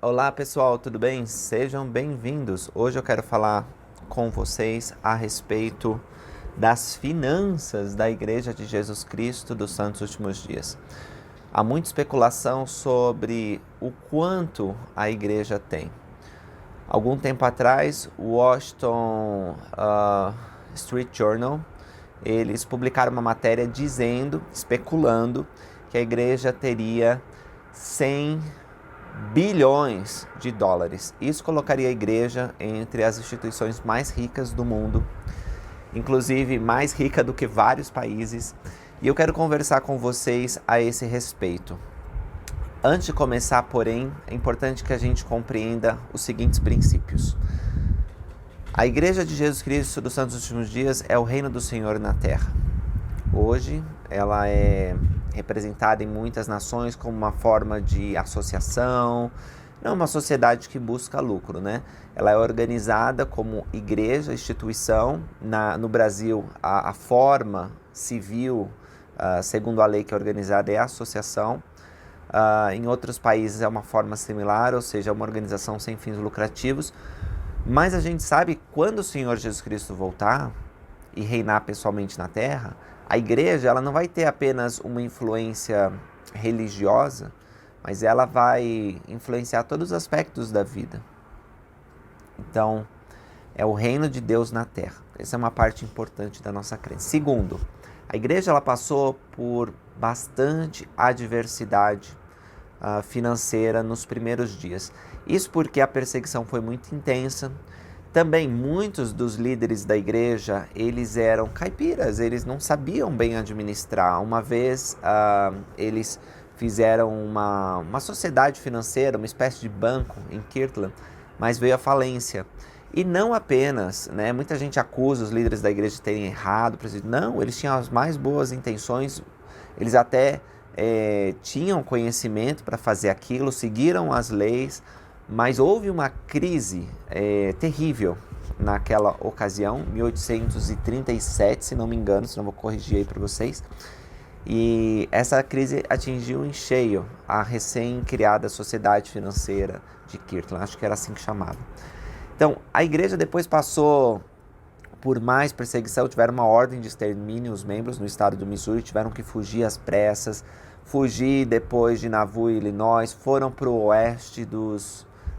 Olá pessoal, tudo bem? Sejam bem-vindos. Hoje eu quero falar com vocês a respeito das finanças da Igreja de Jesus Cristo dos Santos Últimos Dias. Há muita especulação sobre o quanto a Igreja tem. Algum tempo atrás, o Washington Street Journal, eles publicaram uma matéria especulando que a Igreja teria 100 bilhões de dólares. Isso colocaria a Igreja entre as instituições mais ricas do mundo, inclusive mais rica do que vários países. E eu quero conversar com vocês a esse respeito. Antes de começar, porém, é importante que a gente compreenda os seguintes princípios. A Igreja de Jesus Cristo dos Santos Últimos Dias é o reino do Senhor na Terra. Hoje, ela é representada em muitas nações como uma forma de associação, não uma sociedade que busca lucro, né? Ela é organizada como igreja, instituição. No Brasil, a forma civil, segundo a lei que é organizada, é a associação. Em outros países é uma forma similar, ou seja, é uma organização sem fins lucrativos. Mas a gente sabe que quando o Senhor Jesus Cristo voltar e reinar pessoalmente na Terra, a igreja ela não vai ter apenas uma influência religiosa, mas ela vai influenciar todos os aspectos da vida. Então, é o reino de Deus na Terra. Essa é uma parte importante da nossa crença. Segundo, a igreja ela passou por bastante adversidade financeira nos primeiros dias. Isso porque a perseguição foi muito intensa. Também muitos dos líderes da igreja, eles eram caipiras, eles não sabiam bem administrar. Uma vez eles fizeram uma sociedade financeira, uma espécie de banco em Kirtland, mas veio à falência. E não apenas, né, muita gente acusa os líderes da igreja de terem errado, não, eles tinham as mais boas intenções, eles até tinham conhecimento para fazer aquilo, seguiram as leis, mas houve uma crise terrível naquela ocasião, 1837, se não me engano, se não vou corrigir aí para vocês. E essa crise atingiu em cheio a recém-criada Sociedade Financeira de Kirtland, acho que era assim que chamava. Então, a igreja depois passou por mais perseguição, tiveram uma ordem de extermínio, os membros no estado do Missouri tiveram que fugir às pressas, fugir depois de Nauvoo, Illinois, foram para o oeste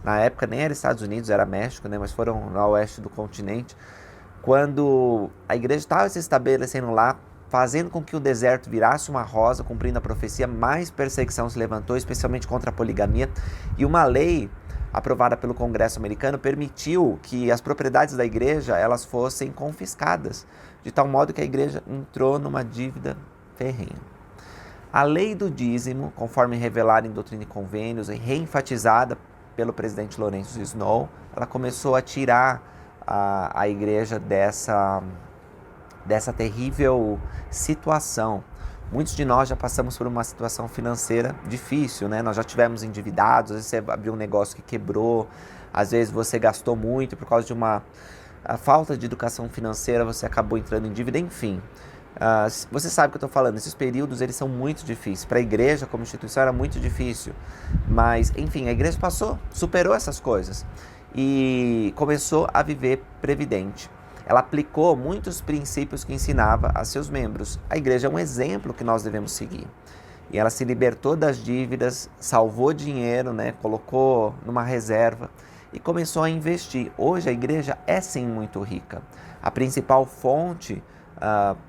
na época nem era Estados Unidos, era México, né? Mas foram ao oeste do continente. Quando a igreja estava se estabelecendo lá, fazendo com que o deserto virasse uma rosa, cumprindo a profecia, mais perseguição se levantou, especialmente contra a poligamia. E uma lei aprovada pelo Congresso americano permitiu que as propriedades da igreja elas fossem confiscadas, de tal modo que a igreja entrou numa dívida ferrenha. A lei do dízimo, conforme revelada em Doutrina e Convênios e reenfatizada pelo presidente Lawrence Snow, ela começou a tirar a igreja dessa terrível situação. Muitos de nós já passamos por uma situação financeira difícil, né? Nós já tivemos endividados, às vezes você abriu um negócio que quebrou, às vezes você gastou muito por causa de a falta de educação financeira, você acabou entrando em dívida, enfim. Você sabe o que eu estou falando, esses períodos eles são muito difíceis. Para a igreja como instituição era muito difícil, mas enfim, a igreja superou essas coisas e começou a viver previdente. Ela aplicou muitos princípios que ensinava a seus membros. A igreja é um exemplo que nós devemos seguir. E ela se libertou das dívidas, salvou dinheiro, né, colocou numa reserva e começou a investir. Hoje a igreja é sim muito rica. A principal fonte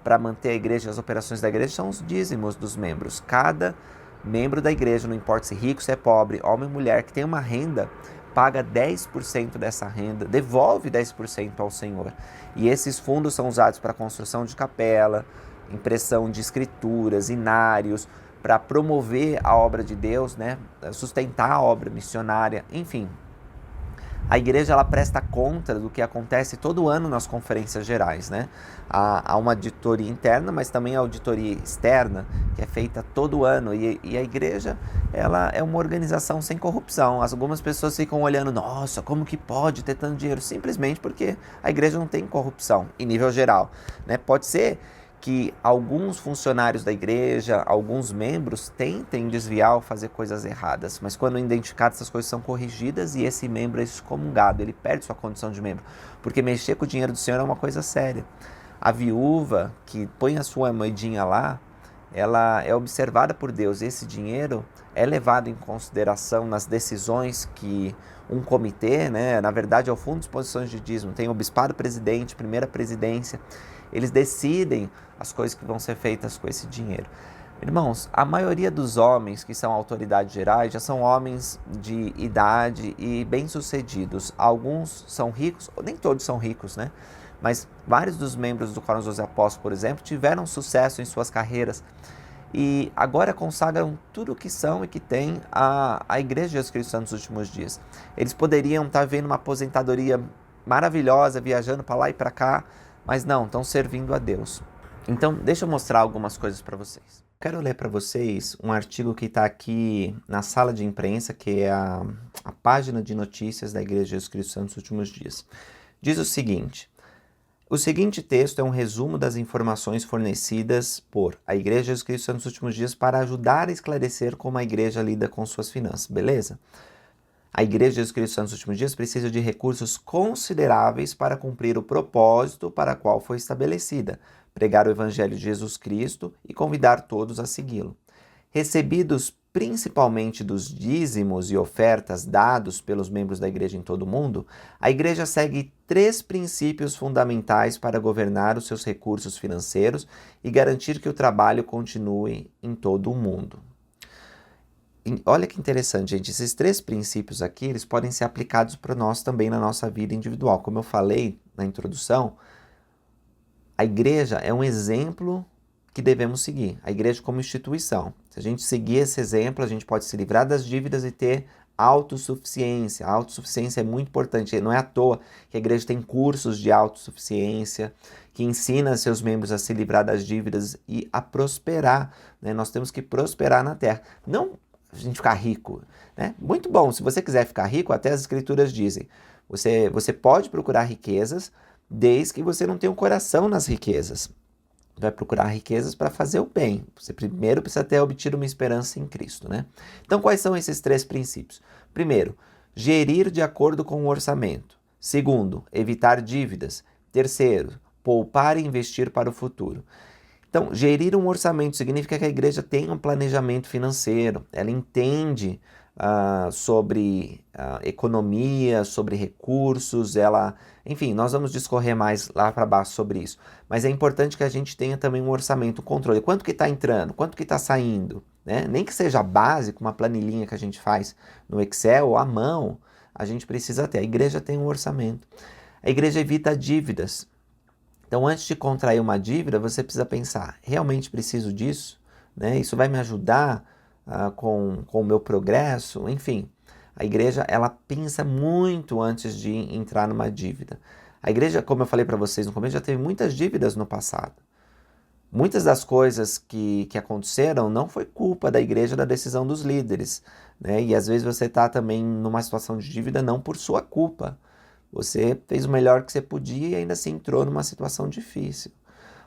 para manter a igreja e as operações da igreja são os dízimos dos membros. Cada membro da igreja, não importa se rico, se é pobre, homem ou mulher, que tem uma renda, paga 10% dessa renda, devolve 10% ao Senhor. E esses fundos são usados para a construção de capela, impressão de escrituras, inários, para promover a obra de Deus, né? Sustentar a obra missionária, enfim. A igreja ela presta conta do que acontece todo ano nas conferências gerais, né? Há uma auditoria interna, mas também a auditoria externa, que é feita todo ano. E a igreja ela é uma organização sem corrupção. Algumas pessoas ficam olhando, nossa, como que pode ter tanto dinheiro? Simplesmente porque a igreja não tem corrupção, em nível geral, né? Pode ser que alguns funcionários da igreja, alguns membros, tentem desviar ou fazer coisas erradas, mas quando identificadas, essas coisas são corrigidas e esse membro é excomungado, ele perde sua condição de membro, porque mexer com o dinheiro do Senhor é uma coisa séria. A viúva que põe a sua moedinha lá, ela é observada por Deus. Esse dinheiro é levado em consideração nas decisões que um comitê, né, na verdade é o Fundo de Exposições de Dízimo, tem o Bispado Presidente, Primeira Presidência, eles decidem as coisas que vão ser feitas com esse dinheiro. Irmãos, a maioria dos homens que são autoridades gerais já são homens de idade e bem-sucedidos. Alguns são ricos, nem todos são ricos, né? Mas vários dos membros do Quórum dos Apóstolos, por exemplo, tiveram sucesso em suas carreiras e agora consagram tudo o que são e que tem a Igreja de Jesus Cristo nos últimos dias. Eles poderiam estar vendo uma aposentadoria maravilhosa, viajando para lá e para cá, mas não, estão servindo a Deus. Então, deixa eu mostrar algumas coisas para vocês. Quero ler para vocês um artigo que está aqui na sala de imprensa, que é a página de notícias da Igreja de Jesus Cristo nos últimos dias. Diz o seguinte texto é um resumo das informações fornecidas por a Igreja de Jesus Cristo nos últimos dias para ajudar a esclarecer como a Igreja lida com suas finanças, beleza? A Igreja de Jesus Cristo nos últimos dias precisa de recursos consideráveis para cumprir o propósito para o qual foi estabelecida, pregar o Evangelho de Jesus Cristo e convidar todos a segui-lo. Recebidos principalmente dos dízimos e ofertas dados pelos membros da Igreja em todo o mundo, a Igreja segue 3 princípios fundamentais para governar os seus recursos financeiros e garantir que o trabalho continue em todo o mundo. Olha que interessante, gente. Esses 3 princípios aqui, eles podem ser aplicados para nós também na nossa vida individual. Como eu falei na introdução, a igreja é um exemplo que devemos seguir. A igreja como instituição. Se a gente seguir esse exemplo, a gente pode se livrar das dívidas e ter autossuficiência. A autossuficiência é muito importante. Não é à toa que a igreja tem cursos de autossuficiência, que ensina seus membros a se livrar das dívidas e a prosperar, né? Nós temos que prosperar na terra. Não a gente ficar rico, né? Muito bom, se você quiser ficar rico, até as escrituras dizem, você pode procurar riquezas, desde que você não tenha um coração nas riquezas. Vai procurar riquezas para fazer o bem. Você primeiro precisa ter obtido uma esperança em Cristo, né? Então, quais são esses 3 princípios? Primeiro, gerir de acordo com o orçamento. Segundo, evitar dívidas. Terceiro, poupar e investir para o futuro. Então, gerir um orçamento significa que a igreja tem um planejamento financeiro, ela entende sobre economia, sobre recursos, enfim, nós vamos discorrer mais lá para baixo sobre isso. Mas é importante que a gente tenha também um orçamento, um controle. Quanto que está entrando? Quanto que está saindo? Né? Nem que seja básico, uma planilhinha que a gente faz no Excel ou à mão, a gente precisa ter. A igreja tem um orçamento. A igreja evita dívidas. Então, antes de contrair uma dívida, você precisa pensar, realmente preciso disso? Né? Isso vai me ajudar com o meu progresso? Enfim, a igreja ela pensa muito antes de entrar numa dívida. A igreja, como eu falei para vocês no começo, já teve muitas dívidas no passado. Muitas das coisas que aconteceram não foi culpa da igreja, da decisão dos líderes. Né? E às vezes você está também numa situação de dívida não por sua culpa. Você fez o melhor que você podia e ainda assim entrou numa situação difícil.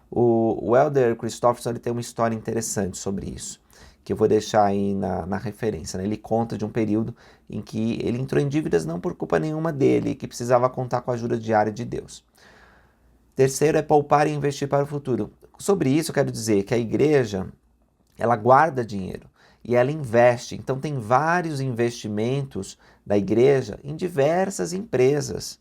O Elder Christofferson ele tem uma história interessante sobre isso, que eu vou deixar aí na referência. Né? Ele conta de um período em que ele entrou em dívidas não por culpa nenhuma dele, que precisava contar com a ajuda diária de Deus. Terceiro é poupar e investir para o futuro. Sobre isso eu quero dizer que a igreja ela guarda dinheiro e ela investe. Então tem vários investimentos da igreja em diversas empresas.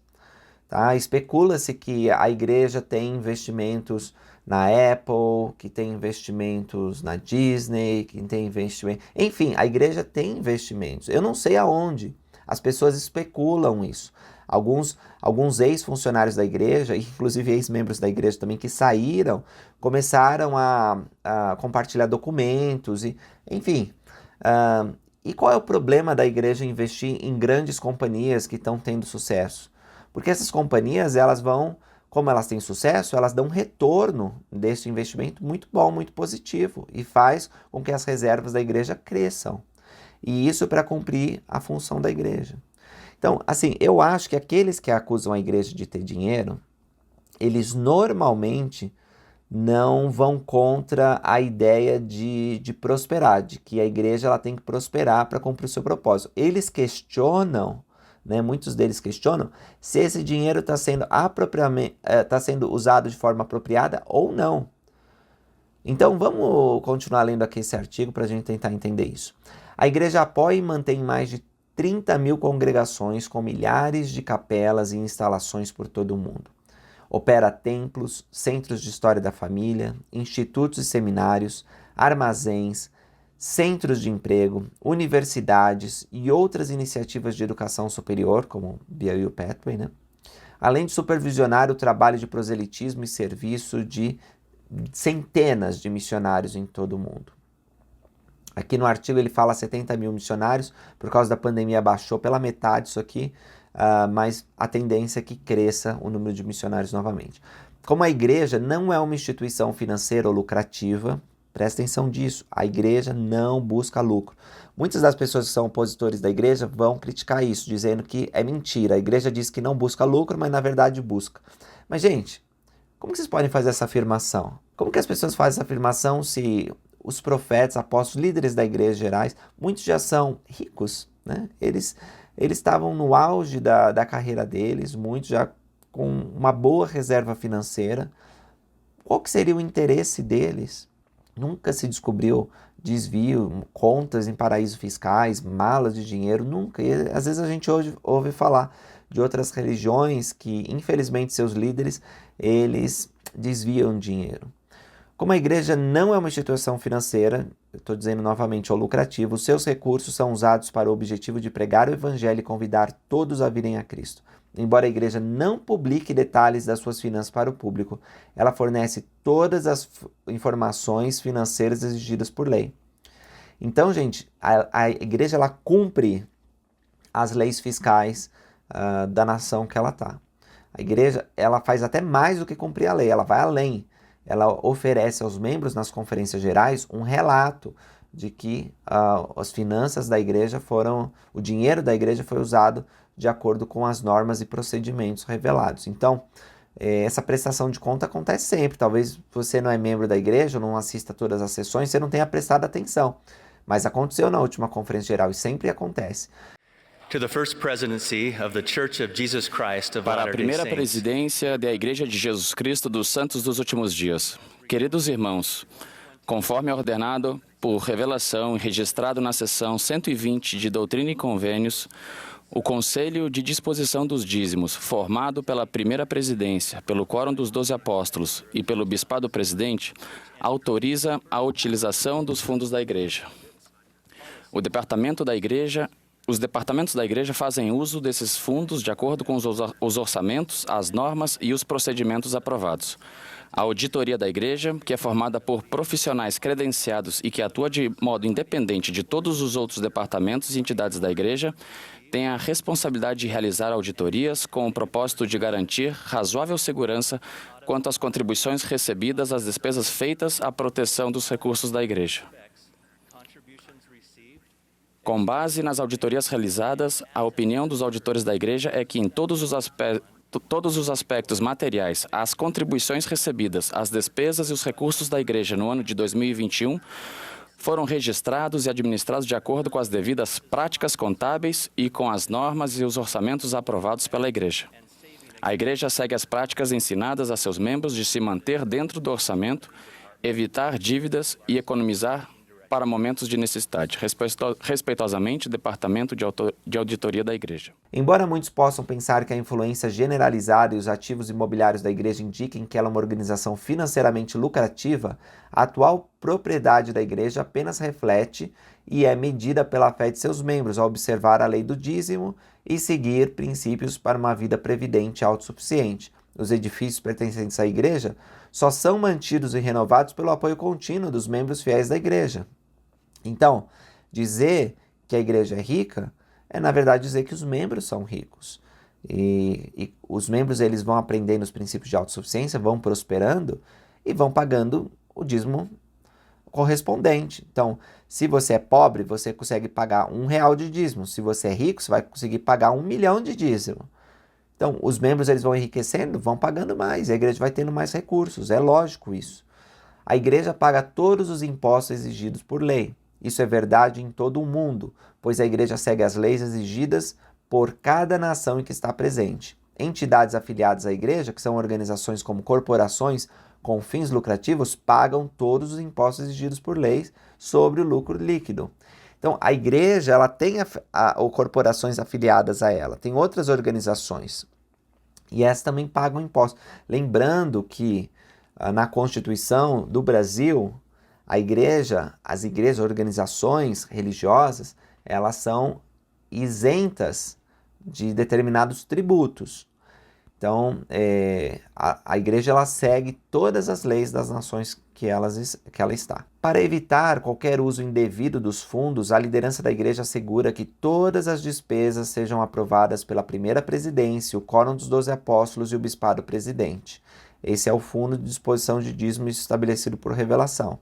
Tá? Especula-se que a igreja tem investimentos na Apple, que tem investimentos na Disney, que tem investimento... Enfim, a igreja tem investimentos. Eu não sei aonde. As pessoas especulam isso. Alguns ex-funcionários da igreja, inclusive ex-membros da igreja também, que saíram, começaram a compartilhar documentos, enfim. E qual é o problema da igreja investir em grandes companhias que estão tendo sucesso? Porque essas companhias, elas vão, como elas têm sucesso, elas dão um retorno desse investimento muito bom, muito positivo, e faz com que as reservas da igreja cresçam. E isso para cumprir a função da igreja. Então, assim, eu acho que aqueles que acusam a igreja de ter dinheiro, eles normalmente não vão contra a ideia de prosperar, de que a igreja ela tem que prosperar para cumprir o seu propósito. Eles questionam, né, muitos deles questionam se esse dinheiro está sendo usado de forma apropriada ou não. Então vamos continuar lendo aqui esse artigo para a gente tentar entender isso. A igreja apoia e mantém mais de 30 mil congregações com milhares de capelas e instalações por todo o mundo. Opera templos, centros de história da família, institutos e seminários, armazéns, centros de emprego, universidades e outras iniciativas de educação superior, como BYU Pathway, né? Além de supervisionar o trabalho de proselitismo e serviço de centenas de missionários em todo o mundo. Aqui no artigo ele fala 70 mil missionários, por causa da pandemia baixou pela metade isso aqui, mas a tendência é que cresça o número de missionários novamente. Como a igreja não é uma instituição financeira ou lucrativa, presta atenção disso, a igreja não busca lucro. Muitas das pessoas que são opositores da igreja vão criticar isso, dizendo que é mentira. A igreja diz que não busca lucro, mas na verdade busca. Mas, gente, como que vocês podem fazer essa afirmação? Como que as pessoas fazem essa afirmação se os profetas, apóstolos, líderes da igreja gerais, muitos já são ricos, né? Eles estavam no auge da carreira deles, muitos já com uma boa reserva financeira. Qual que seria o interesse deles? Nunca se descobriu desvio, contas em paraísos fiscais, malas de dinheiro, nunca. E às vezes a gente ouve falar de outras religiões que, infelizmente, seus líderes, eles desviam dinheiro. Como a igreja não é uma instituição financeira, eu estou dizendo novamente, ou lucrativa, os seus recursos são usados para o objetivo de pregar o evangelho e convidar todos a virem a Cristo. Embora a igreja não publique detalhes das suas finanças para o público, ela fornece todas as informações financeiras exigidas por lei. Então, gente, a igreja ela cumpre as leis fiscais da nação que ela está. A igreja ela faz até mais do que cumprir a lei, ela vai além. Ela oferece aos membros nas conferências gerais um relato de que as finanças da igreja o dinheiro da igreja foi usado de acordo com as normas e procedimentos revelados. Então, essa prestação de conta acontece sempre. Talvez você não é membro da igreja, ou não assista a todas as sessões, você não tenha prestado atenção. Mas aconteceu na última conferência geral e sempre acontece. Para a primeira presidência da Igreja de Jesus Cristo dos Santos dos Últimos Dias. Queridos irmãos, conforme ordenado por revelação e registrado na seção 120 de Doutrina e Convênios, o Conselho de Disposição dos Dízimos, formado pela primeira presidência, pelo Quórum dos 12 Apóstolos e pelo Bispado Presidente, autoriza a utilização dos fundos da Igreja. Os departamentos da igreja fazem uso desses fundos de acordo com os orçamentos, as normas e os procedimentos aprovados. A auditoria da igreja, que é formada por profissionais credenciados e que atua de modo independente de todos os outros departamentos e entidades da igreja, tem a responsabilidade de realizar auditorias com o propósito de garantir razoável segurança quanto às contribuições recebidas às despesas feitas à proteção dos recursos da igreja. Com base nas auditorias realizadas, a opinião dos auditores da Igreja é que em todos os aspectos materiais, as contribuições recebidas, as despesas e os recursos da Igreja no ano de 2021 foram registrados e administrados de acordo com as devidas práticas contábeis e com as normas e os orçamentos aprovados pela Igreja. A Igreja segue as práticas ensinadas a seus membros de se manter dentro do orçamento, evitar dívidas e economizar para momentos de necessidade. Respeitosamente, Departamento de Auditoria da Igreja. Embora muitos possam pensar que a influência generalizada e os ativos imobiliários da Igreja indiquem que ela é uma organização financeiramente lucrativa, a atual propriedade da Igreja apenas reflete e é medida pela fé de seus membros ao observar a lei do dízimo e seguir princípios para uma vida previdente e autossuficiente. Os edifícios pertencentes à Igreja só são mantidos e renovados pelo apoio contínuo dos membros fiéis da Igreja. Então, dizer que a igreja é rica é, na verdade, dizer que os membros são ricos. E os membros eles vão aprendendo os princípios de autossuficiência, vão prosperando e vão pagando o dízimo correspondente. Então, se você é pobre, você consegue pagar R$1 de dízimo. Se você é rico, você vai conseguir pagar 1 milhão de dízimo. Então, os membros eles vão enriquecendo, vão pagando mais, e a igreja vai tendo mais recursos, é lógico isso. A igreja paga todos os impostos exigidos por lei. Isso é verdade em todo o mundo, pois a igreja segue as leis exigidas por cada nação em que está presente. Entidades afiliadas à igreja, que são organizações como corporações com fins lucrativos, pagam todos os impostos exigidos por leis sobre o lucro líquido. Então, a igreja ela tem ou corporações afiliadas a ela, tem outras organizações, e essas também pagam impostos. Lembrando que na Constituição do Brasil, as igrejas, organizações religiosas, elas são isentas de determinados tributos. Então, a igreja ela segue todas as leis das nações que ela está. Para evitar qualquer uso indevido dos fundos, a liderança da igreja assegura que todas as despesas sejam aprovadas pela primeira presidência, o quórum dos 12 apóstolos e o bispado presidente. Esse é o fundo de disposição de dízimo estabelecido por revelação.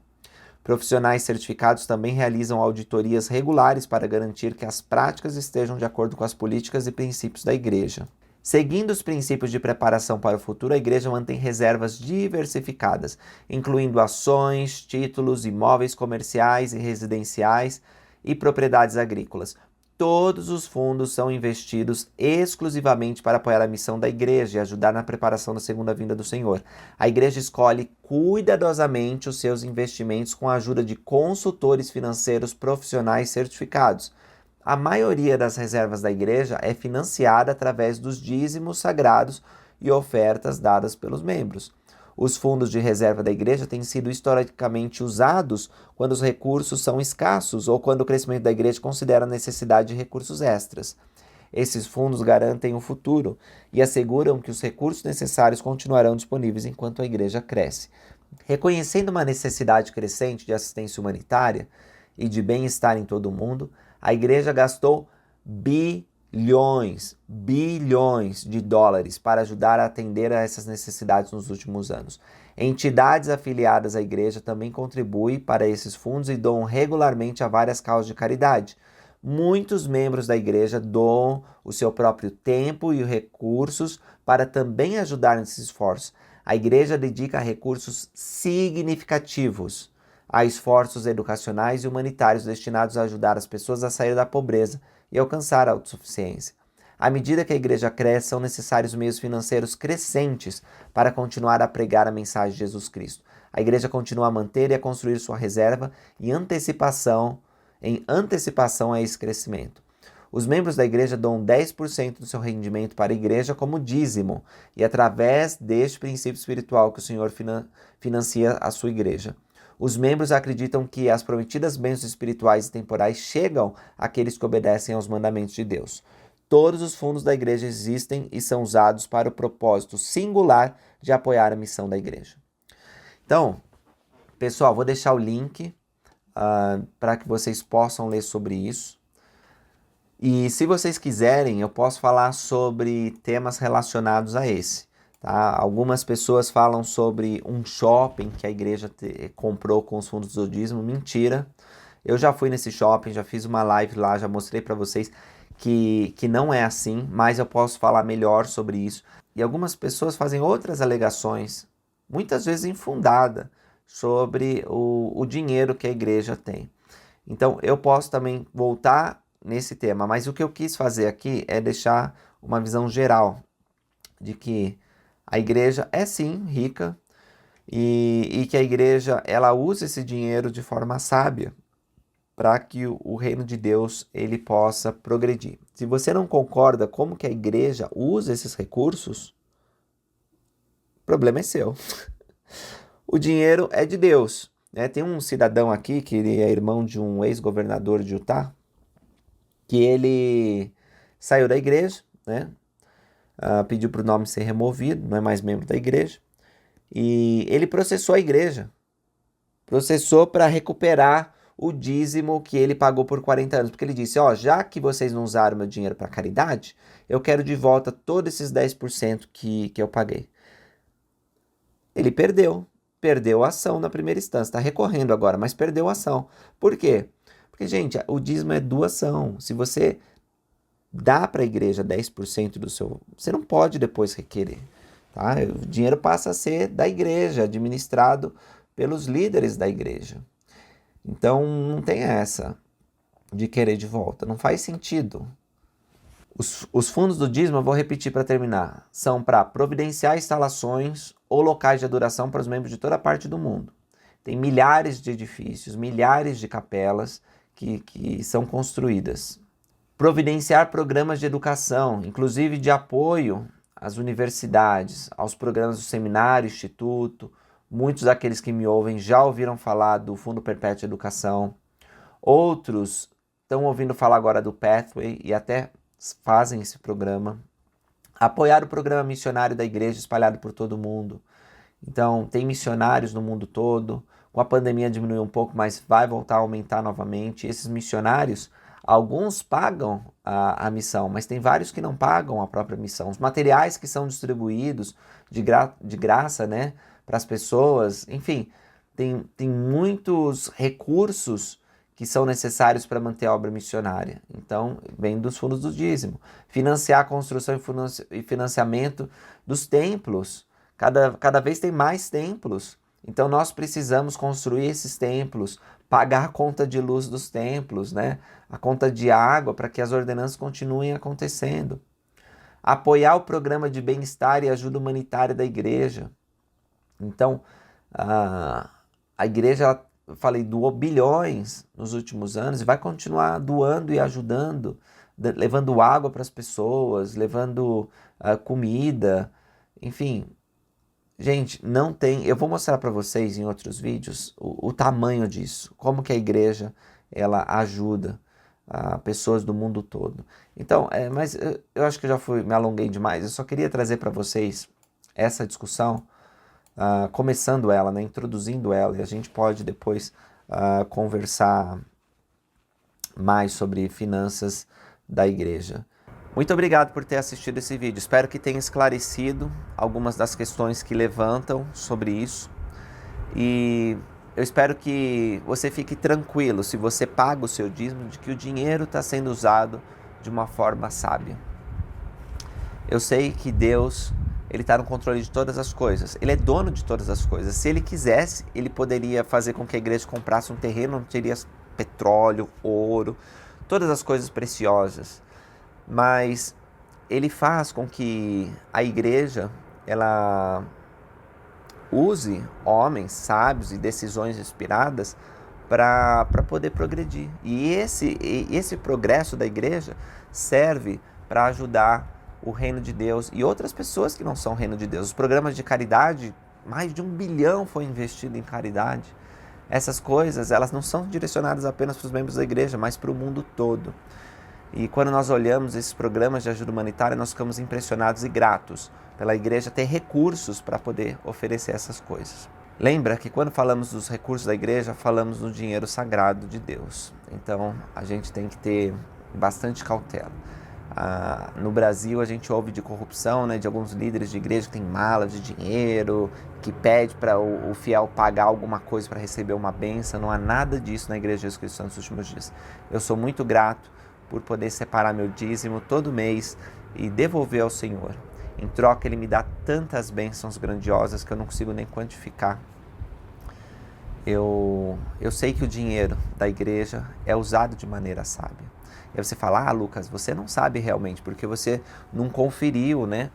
Profissionais certificados também realizam auditorias regulares para garantir que as práticas estejam de acordo com as políticas e princípios da igreja. Seguindo os princípios de preparação para o futuro, a igreja mantém reservas diversificadas, incluindo ações, títulos, imóveis comerciais e residenciais e propriedades agrícolas. Todos os fundos são investidos exclusivamente para apoiar a missão da igreja e ajudar na preparação da segunda vinda do Senhor. A igreja escolhe cuidadosamente os seus investimentos com a ajuda de consultores financeiros profissionais certificados. A maioria das reservas da igreja é financiada através dos dízimos sagrados e ofertas dadas pelos membros. Os fundos de reserva da igreja têm sido historicamente usados quando os recursos são escassos ou quando o crescimento da igreja considera a necessidade de recursos extras. Esses fundos garantem o futuro e asseguram que os recursos necessários continuarão disponíveis enquanto a igreja cresce. Reconhecendo uma necessidade crescente de assistência humanitária e de bem-estar em todo o mundo, a igreja gastou bilhões de dólares para ajudar a atender a essas necessidades nos últimos anos. Entidades afiliadas à igreja também contribuem para esses fundos e doam regularmente a várias causas de caridade. Muitos membros da igreja doam o seu próprio tempo e recursos para também ajudar nesses esforços. A igreja dedica recursos significativos a esforços educacionais e humanitários destinados a ajudar as pessoas a sair da pobreza e alcançar a autossuficiência. À medida que a igreja cresce, são necessários meios financeiros crescentes para continuar a pregar a mensagem de Jesus Cristo. A igreja continua a manter e a construir sua reserva em antecipação a esse crescimento. Os membros da igreja doam 10% do seu rendimento para a igreja como dízimo, e através deste princípio espiritual que o Senhor financia a sua igreja. Os membros acreditam que as prometidas bênçãos espirituais e temporais chegam àqueles que obedecem aos mandamentos de Deus. Todos os fundos da igreja existem e são usados para o propósito singular de apoiar a missão da igreja. Então, pessoal, vou deixar o link para que vocês possam ler sobre isso. E se vocês quiserem, eu posso falar sobre temas relacionados a esse. Tá? Algumas pessoas falam sobre um shopping que a igreja comprou com os fundos do dízimo. Mentira. Eu já fui nesse shopping, já fiz uma live lá, já mostrei para vocês que não é assim, mas eu posso falar melhor sobre isso. E algumas pessoas fazem outras alegações, muitas vezes infundada, sobre o dinheiro que a igreja tem. Então, eu posso também voltar nesse tema, mas o que eu quis fazer aqui é deixar uma visão geral de que a igreja é sim rica e que a igreja ela usa esse dinheiro de forma sábia para que o reino de Deus ele possa progredir. Se você não concorda como que a igreja usa esses recursos, o problema é seu. O dinheiro é de Deus. Né? Tem um cidadão aqui que ele é irmão de um ex-governador de Utah, que ele saiu da igreja, né? Pediu para o nome ser removido, não é mais membro da igreja, e ele processou a igreja, processou para recuperar o dízimo que ele pagou por 40 anos, porque ele disse, já que vocês não usaram meu dinheiro para caridade, eu quero de volta todos esses 10% que eu paguei. Ele perdeu a ação na primeira instância, está recorrendo agora, mas perdeu a ação. Por quê? Porque, gente, o dízimo é doação. Se você dá para a igreja 10% do seu... Você não pode depois requerer. Tá? O dinheiro passa a ser da igreja, administrado pelos líderes da igreja. Então não tem essa de querer de volta. Não faz sentido. Os fundos do dízimo, eu vou repetir para terminar, são para providenciar instalações ou locais de adoração para os membros de toda a parte do mundo. Tem milhares de edifícios, milhares de capelas que são construídas. Providenciar programas de educação, inclusive de apoio às universidades, aos programas do seminário, instituto. Muitos daqueles que me ouvem já ouviram falar do Fundo Perpétuo de Educação. Outros estão ouvindo falar agora do Pathway e até fazem esse programa. Apoiar o programa missionário da igreja espalhado por todo o mundo. Então, tem missionários no mundo todo. Com a pandemia diminuiu um pouco, mas vai voltar a aumentar novamente. Esses missionários, alguns pagam a missão, mas tem vários que não pagam a própria missão. Os materiais que são distribuídos de graça, né, para as pessoas, enfim, tem muitos recursos que são necessários para manter a obra missionária. Então, vem dos fundos do dízimo. Financiar a construção e financiamento dos templos. Cada vez tem mais templos. Então, nós precisamos construir esses templos, pagar a conta de luz dos templos, né? A conta de água, para que as ordenanças continuem acontecendo. Apoiar o programa de bem-estar e ajuda humanitária da igreja. Então, a igreja, eu falei, doou bilhões nos últimos anos e vai continuar doando e ajudando, levando água para as pessoas, levando comida, enfim. Gente, não tem... Eu vou mostrar para vocês em outros vídeos o tamanho disso, como que a igreja ela ajuda pessoas do mundo todo. Então, mas eu acho que eu já me alonguei demais. Eu só queria trazer para vocês essa discussão, começando ela, né, introduzindo ela, e a gente pode depois conversar mais sobre finanças da igreja. Muito obrigado por ter assistido esse vídeo. Espero que tenha esclarecido algumas das questões que levantam sobre isso. E eu espero que você fique tranquilo, se você paga o seu dízimo, de que o dinheiro está sendo usado de uma forma sábia. Eu sei que Deus, Ele está no controle de todas as coisas. Ele é dono de todas as coisas. Se Ele quisesse, Ele poderia fazer com que a igreja comprasse um terreno onde teria petróleo, ouro, todas as coisas preciosas. Mas Ele faz com que a igreja ela use homens sábios e decisões inspiradas para poder progredir. E esse progresso da igreja serve para ajudar o reino de Deus e outras pessoas que não são reino de Deus. Os programas de caridade, mais de 1 bilhão foi investido em caridade. Essas coisas, elas não são direcionadas apenas para os membros da igreja, mas para o mundo todo. E quando nós olhamos esses programas de ajuda humanitária, nós ficamos impressionados e gratos pela igreja ter recursos para poder oferecer essas coisas. Lembra que quando falamos dos recursos da igreja, falamos do dinheiro sagrado de Deus. Então, a gente tem que ter bastante cautela. No Brasil, a gente ouve de corrupção, né, de alguns líderes de igreja que tem malas de dinheiro, que pede para o fiel pagar alguma coisa para receber uma bênção. Não há nada disso na Igreja de Jesus Cristo nos últimos dias. Eu sou muito grato por poder separar meu dízimo todo mês e devolver ao Senhor. Em troca, Ele me dá tantas bênçãos grandiosas que eu não consigo nem quantificar. Eu sei que o dinheiro da igreja é usado de maneira sábia. E aí você fala, Lucas, você não sabe realmente, porque você não conferiu, né?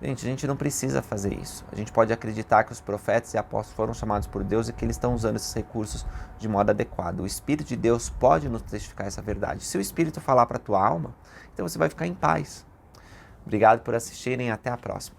Gente, a gente não precisa fazer isso. A gente pode acreditar que os profetas e apóstolos foram chamados por Deus e que eles estão usando esses recursos de modo adequado. O Espírito de Deus pode nos testificar essa verdade. Se o Espírito falar para a tua alma, então você vai ficar em paz. Obrigado por assistirem e até a próxima.